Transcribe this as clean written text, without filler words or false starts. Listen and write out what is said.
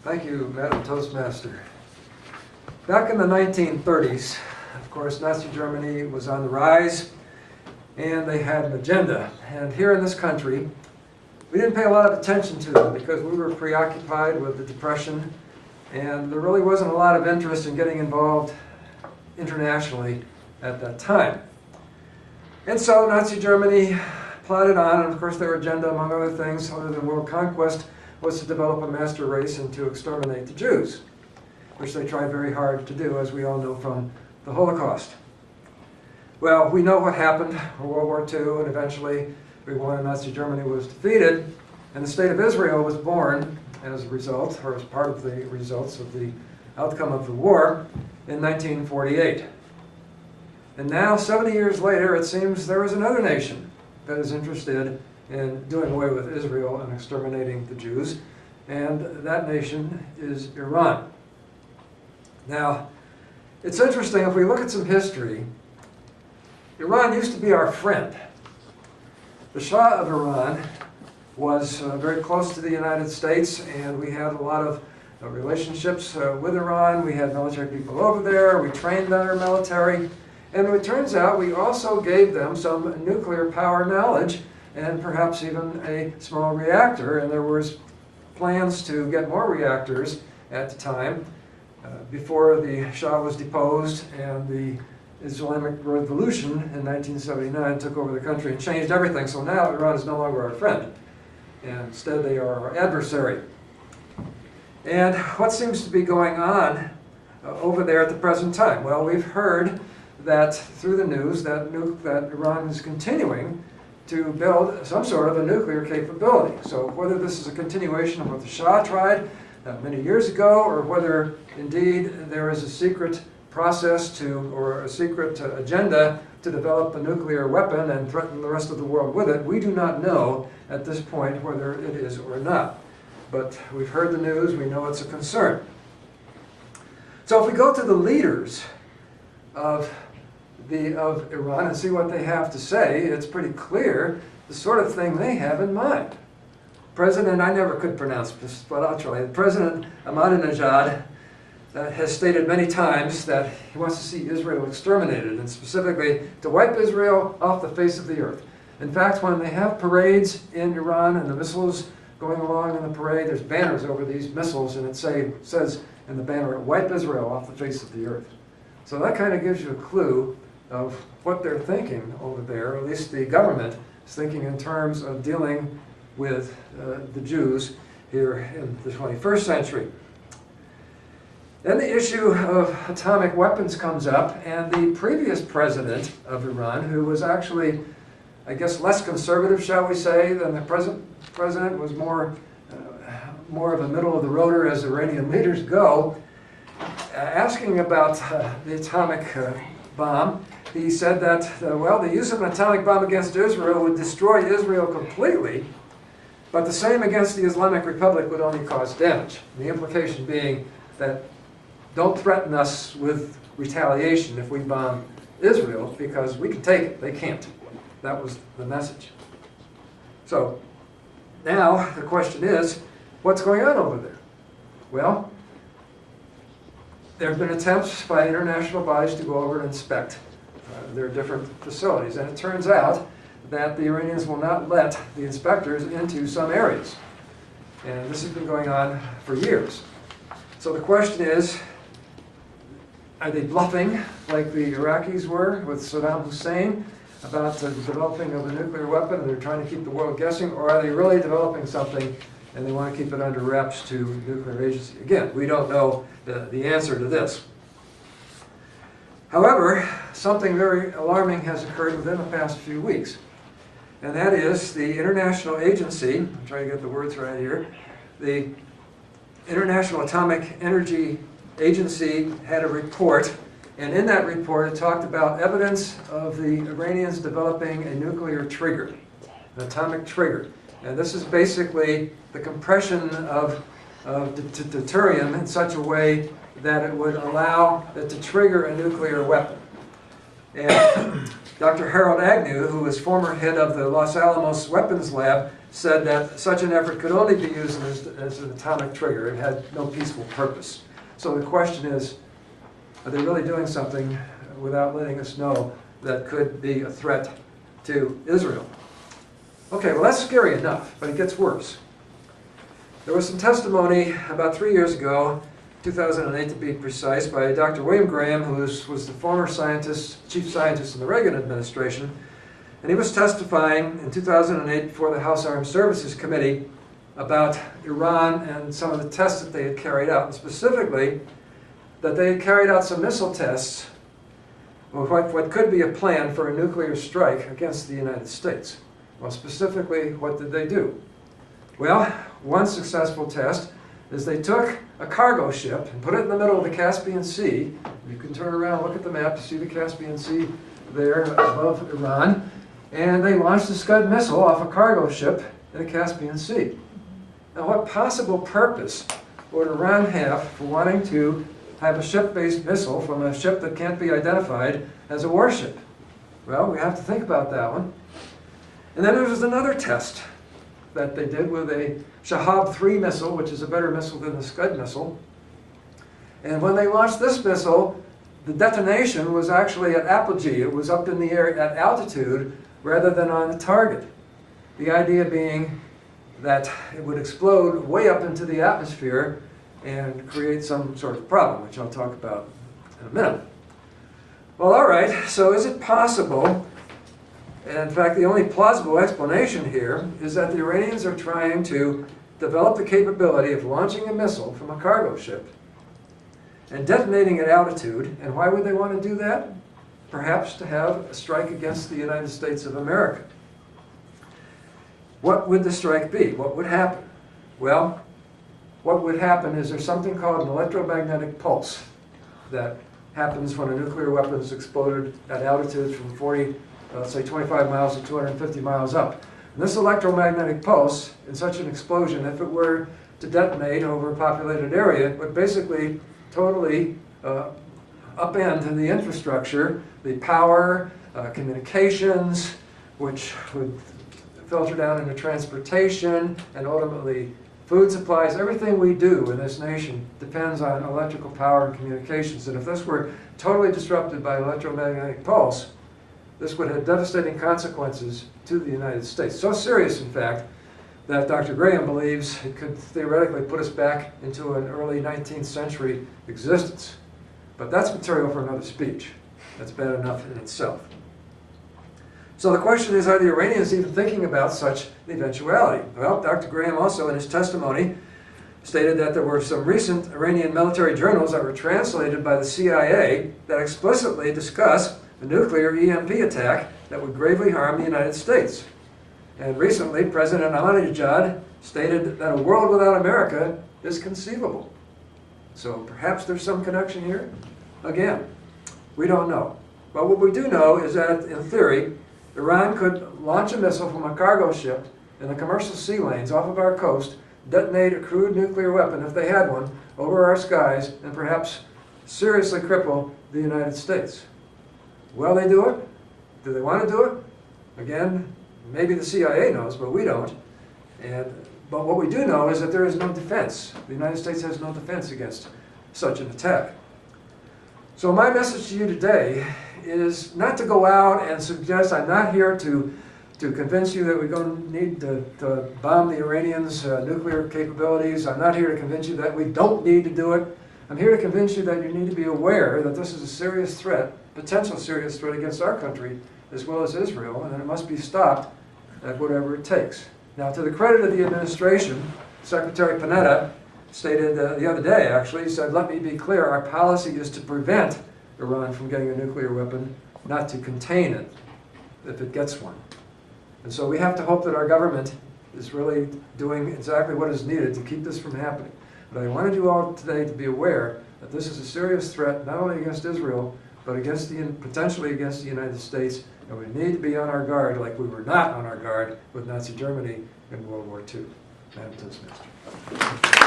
Thank you, Madam Toastmaster. Back in the 1930s, of course, Nazi Germany was on the rise, and they had an agenda. And here in this country, we didn't pay a lot of attention to them because we were preoccupied with the Depression, and there really wasn't a lot of interest in getting involved internationally at that time. And so Nazi Germany plodded on, and of course their agenda, among other things, other than world conquest, was to develop a master race and to exterminate the Jews, which they tried very hard to do, as we all know from the Holocaust. Well, we know what happened in World War II, and eventually we won, and Nazi Germany was defeated, and the State of Israel was born as a result, or as part of the results of the outcome of the war, in 1948. And now, 70 years later, it seems there is another nation that is interested in doing away with Israel and exterminating the Jews, and that nation is Iran. Now, it's interesting, if we look at some history, Iran used to be our friend. The Shah of Iran was very close to the United States, and we had a lot of relationships with Iran. We had military people over there, we trained their military, and it turns out we also gave them some nuclear power knowledge and perhaps even a small reactor, and there was plans to get more reactors at the time before the Shah was deposed and the Islamic Revolution in 1979 took over the country and changed everything. So now Iran is no longer our friend, and instead they are our adversary. And what seems to be going on over there at the present time? Well, we've heard that through the news that Iran is continuing to build some sort of a nuclear capability. So whether this is a continuation of what the Shah tried many years ago, or whether indeed there is a secret process or a secret agenda to develop a nuclear weapon and threaten the rest of the world with it, we do not know at this point whether it is or not. But we've heard the news, we know it's a concern. So if we go to the leaders of Iran and see what they have to say, it's pretty clear the sort of thing they have in mind. President, I never could pronounce this, but I'll try. President Ahmadinejad has stated many times that he wants to see Israel exterminated, and specifically to wipe Israel off the face of the earth. In fact, when they have parades in Iran and the missiles going along in the parade, there's banners over these missiles, and it says in the banner, "Wipe Israel off the face of the earth." So that kind of gives you a clue of what they're thinking over there, or at least the government is thinking in terms of dealing with the Jews here in the 21st century. Then the issue of atomic weapons comes up, and the previous president of Iran, who was actually, I guess, less conservative, shall we say, than the present president, was more of a middle-of-the-roader as Iranian leaders go, asking about the atomic bomb. He said that, well, the use of an atomic bomb against Israel would destroy Israel completely, but the same against the Islamic Republic would only cause damage. And the implication being that don't threaten us with retaliation if we bomb Israel, because we can take it, they can't. That was the message. So now the question is, what's going on over there? Well, there have been attempts by international bodies to go over and inspect their different facilities, and it turns out that the Iranians will not let the inspectors into some areas. And this has been going on for years. So the question is, are they bluffing like the Iraqis were with Saddam Hussein about the developing of a nuclear weapon, and they're trying to keep the world guessing, or are they really developing something and they want to keep it under wraps to nuclear agency? Again, we don't know the answer to this. However, something very alarming has occurred within the past few weeks, and that is the International Agency, I'm trying to get the words right here, the International Atomic Energy Agency had a report, and in that report it talked about evidence of the Iranians developing a nuclear trigger, an atomic trigger. And this is basically the compression of deuterium in such a way that it would allow it to trigger a nuclear weapon. And Dr. Harold Agnew, who was former head of the Los Alamos Weapons Lab, said that such an effort could only be used as an atomic trigger. It had no peaceful purpose. So the question is, are they really doing something without letting us know that could be a threat to Israel? Okay, well that's scary enough, but it gets worse. There was some testimony about 3 years ago, 2008 to be precise, by Dr. William Graham, who was the former chief scientist in the Reagan administration, and he was testifying in 2008 before the House Armed Services Committee about Iran and some of the tests that they had carried out, and specifically that they had carried out some missile tests with what could be a plan for a nuclear strike against the United States. Well, specifically, what did they do? Well, one successful test is they took a cargo ship and put it in the middle of the Caspian Sea. You can turn around and look at the map to see the Caspian Sea there above Iran. And they launched a Scud missile off a cargo ship in the Caspian Sea. Now, what possible purpose would Iran have for wanting to have a ship-based missile from a ship that can't be identified as a warship? Well, we have to think about that one. And then there was another test that they did with a Shahab 3 missile, which is a better missile than the Scud missile. And when they launched this missile, the detonation was actually at apogee. It was up in the air at altitude rather than on the target. The idea being that it would explode way up into the atmosphere and create some sort of problem, which I'll talk about in a minute. Well, all right, so is it possible, and in fact the only plausible explanation here, is that the Iranians are trying to develop the capability of launching a missile from a cargo ship and detonating at altitude. And why would they want to do that? Perhaps to have a strike against the United States of America. What would the strike be? What would happen? Well, what would happen is there's something called an electromagnetic pulse that happens when a nuclear weapon is exploded at altitudes from 40, say 25 miles to 250 miles up. And this electromagnetic pulse, in such an explosion, if it were to detonate over a populated area, would basically totally upend the infrastructure, the power, communications, which would filter down into transportation and ultimately food supplies. Everything we do in this nation depends on electrical power and communications. And if this were totally disrupted by electromagnetic pulse, this would have devastating consequences to the United States. So serious, in fact, that Dr. Graham believes it could theoretically put us back into an early 19th century existence. But that's material for another speech. That's bad enough in itself. So the question is, are the Iranians even thinking about such an eventuality? Well, Dr. Graham also in his testimony stated that there were some recent Iranian military journals that were translated by the CIA that explicitly discuss a nuclear EMP attack that would gravely harm the United States. And recently, President Ahmadinejad stated that a world without America is conceivable. So perhaps there's some connection here? Again, we don't know. But what we do know is that, in theory, Iran could launch a missile from a cargo ship in the commercial sea lanes off of our coast, detonate a crude nuclear weapon, if they had one, over our skies, and perhaps seriously cripple the United States. Will they do it? Do they want to do it? Again, maybe the CIA knows, but we don't. But what we do know is that there is no defense. The United States has no defense against such an attack. So my message to you today is not to go out and suggest, I'm not here to convince you that we're going to need to bomb the Iranians' nuclear capabilities. I'm not here to convince you that we don't need to do it. I'm here to convince you that you need to be aware that this is a serious threat, potential serious threat against our country as well as Israel, and that it must be stopped at whatever it takes. Now, to the credit of the administration, Secretary Panetta stated the other day, actually, he said, "Let me be clear, our policy is to prevent Iran from getting a nuclear weapon, not to contain it if it gets one." And so we have to hope that our government is really doing exactly what is needed to keep this from happening. But I wanted you all today to be aware that this is a serious threat, not only against Israel, but potentially against the United States, and we need to be on our guard like we were not on our guard with Nazi Germany in World War II. Madam Toastmaster.